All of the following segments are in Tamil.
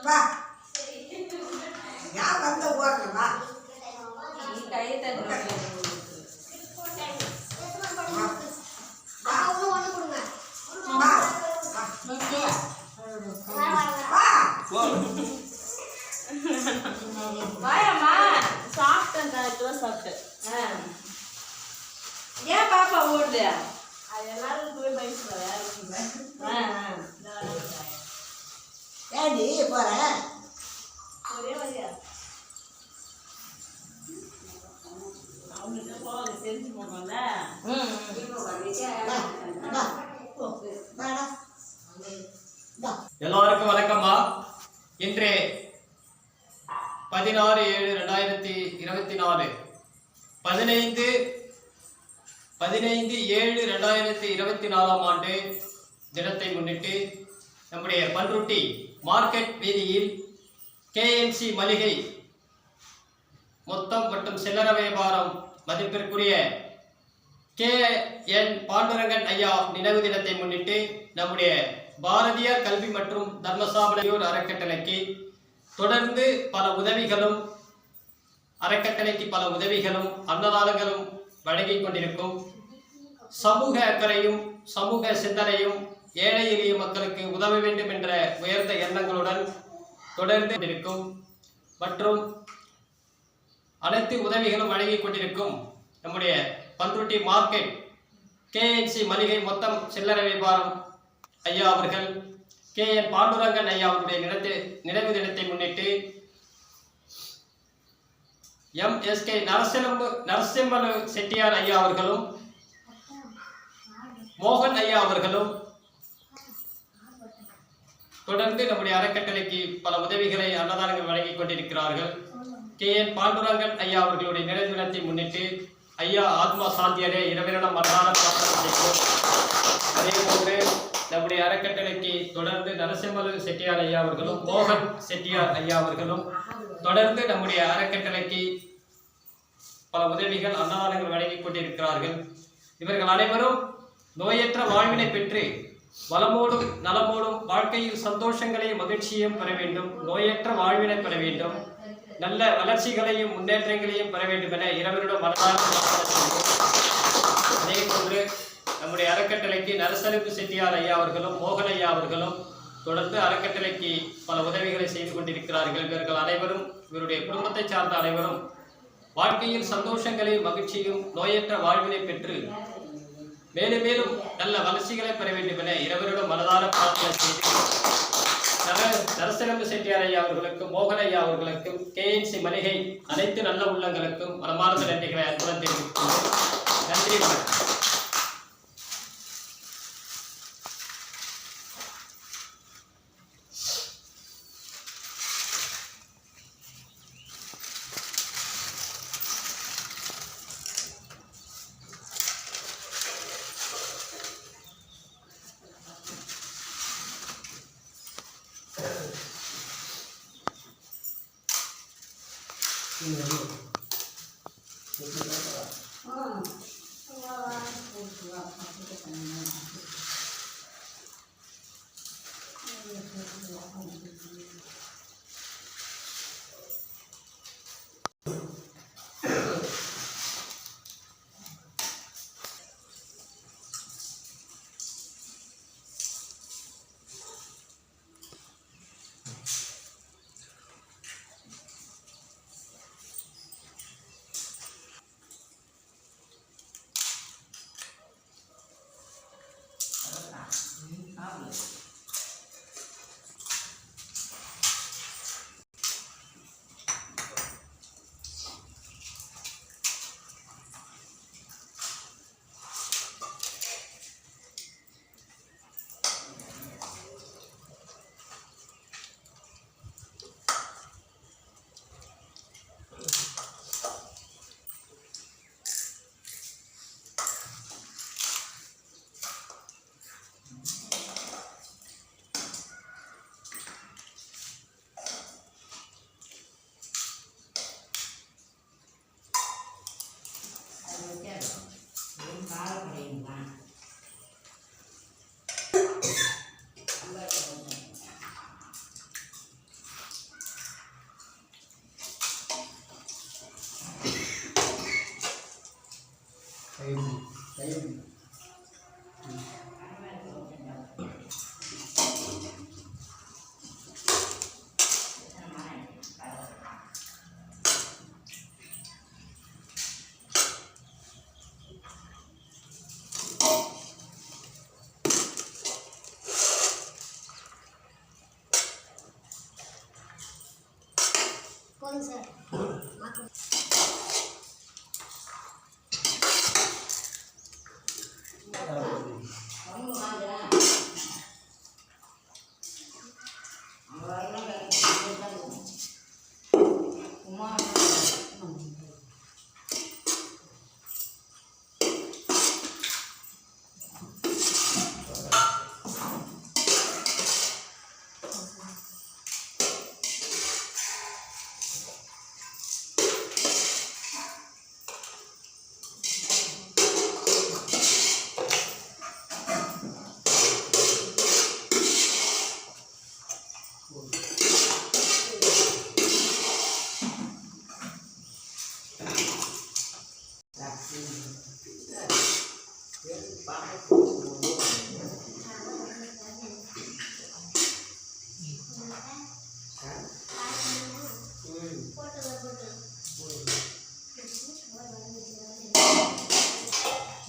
வா யார் வந்து ஓடுறேன் வா நீ கையை தட்டு வாயம்மா சாப்பிட்டேன் சாப்பிட்டேன் ஏன் பாப்பா ஓடுது அது எல்லாரும் போய் ஏடி போற ஒரே வழியா அவங்களுக்கு போக தெரிஞ்சு போகணும்ல எல்லாருக்கும் வணக்கம்மா. இன்று 16/7/2024 15/7/2024 ஆண்டு தினத்தை முன்னிட்டு நம்முடைய பண்ருட்டி மார்க்கெட் வீதியில் கேஎன்சி மளிகை மொத்தம் மற்றும் சில்லறை வியாபாரம் மதிப்பிற்குரிய KN பாண்டுரங்கன் ஐயா நினைவு தினத்தை முன்னிட்டு நம்முடைய பாரதிய கல்வி மற்றும் தர்மசாபனையூர் அறக்கட்டளைக்கு தொடர்ந்து பல உதவிகளும் அன்னதானங்களும் வழங்கிக் கொண்டிருக்கும் சமூக அக்கறையும் சமூக சிந்தனையும் ஏழை எளிய மக்களுக்கு உதவ வேண்டும் என்ற உயர்ந்த எண்ணங்களுடன் தொடர்ந்து இருக்கும் மற்றும் அனைத்து உதவிகளும் வழங்கிக் கொண்டிருக்கும் நம்முடைய பண்ருட்டி மார்க்கெட் கேஎன்சி மளிகை மொத்தம் சில்லறை வியாபாரம் ஐயா அவர்கள் KN பாண்டுரங்கன் ஐயா அவருடைய நினைவு தினத்தை முன்னிட்டு MSK நரசிம்மலு செட்டியார் ஐயா அவர்களும் மோகன் ஐயா அவர்களும் தொடர்ந்து நம்முடைய அறக்கட்டளைக்கு பல உதவிகளை அன்னதானங்கள் வழங்கிக் கொண்டிருக்கிறார்கள். KN பாண்டுரங்கன் ஐயா அவர்களுடைய நினைவு தினத்தை முன்னிட்டு ஐயா ஆத்மா சாந்தியரே இரவிடம் மரணான பிரார்த்தனை. அதே போன்று நம்முடைய அறக்கட்டளைக்கு தொடர்ந்து நரசிம்மலு செட்டியார் ஐயா அவர்களும் மோகன் செட்டியார் ஐயா அவர்களும் தொடர்ந்து நம்முடைய அறக்கட்டளைக்கு பல உதவிகள் அன்னதானங்கள் வழங்கிக் கொண்டிருக்கிறார்கள். இவர்கள் அனைவரும் நோயற்ற வாழ்வினை பெற்று வளமோடும் நலமோடும் வாழ்க்கையில் சந்தோஷங்களையும் மகிழ்ச்சியையும் பெற வேண்டும், நோயற்ற வாழ்வினை பெற வேண்டும், நல்ல வளர்ச்சிகளையும் முன்னேற்றங்களையும் பெற வேண்டும் என இரவரிடம் மனதார அதே போன்று நம்முடைய அறக்கட்டளைக்கு நரசிம்மலு செட்டியார் ஐயா அவர்களும் மோகன் ஐயா அவர்களும் தொடர்ந்து அறக்கட்டளைக்கு பல உதவிகளை செய்து கொண்டிருக்கிறார்கள். இவர்கள் அனைவரும் இவருடைய குடும்பத்தை சார்ந்த அனைவரும் வாழ்க்கையில் சந்தோஷங்களையும் மகிழ்ச்சியும் நோயற்ற வாழ்வினை பெற்று மேலும் மேலும் நல்ல வளர்ச்சிகளை பெற வேண்டும் என இரவரிடம் மனதார பிரார்த்தனை செய்து நரசிம்மலு செட்டியார் ஐயா அவர்களுக்கும் மோகன் ஐயா அவர்களுக்கும் KNC மளிகை அனைத்து நல்ல உள்ளங்களுக்கும் மனமார்ந்த நன்றிகளை அன்புடன் தெரிவித்துள்ளேன். நன்றி, வணக்கம்.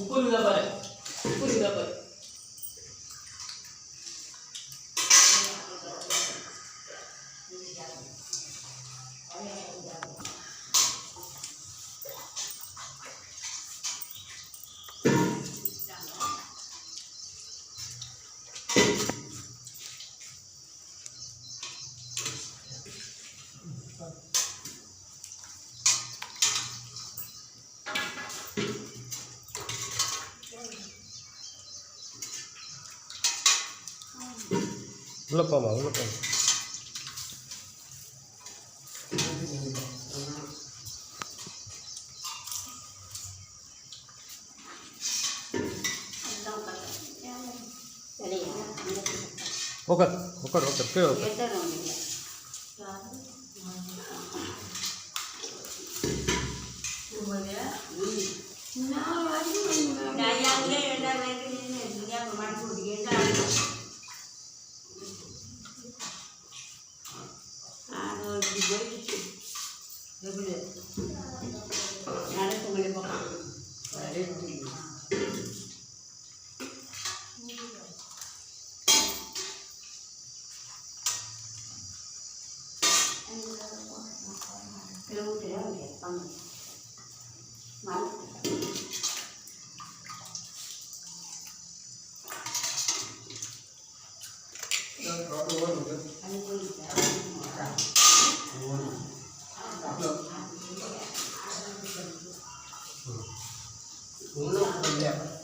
உப்பு இருக்குதா பாரு, உப்பு இருக்குதா பாரு. உள்ள போமா, உள்ள போமா. உட்கார் உட்கார் உட்கார் கீழே உட்கார். இன்னும்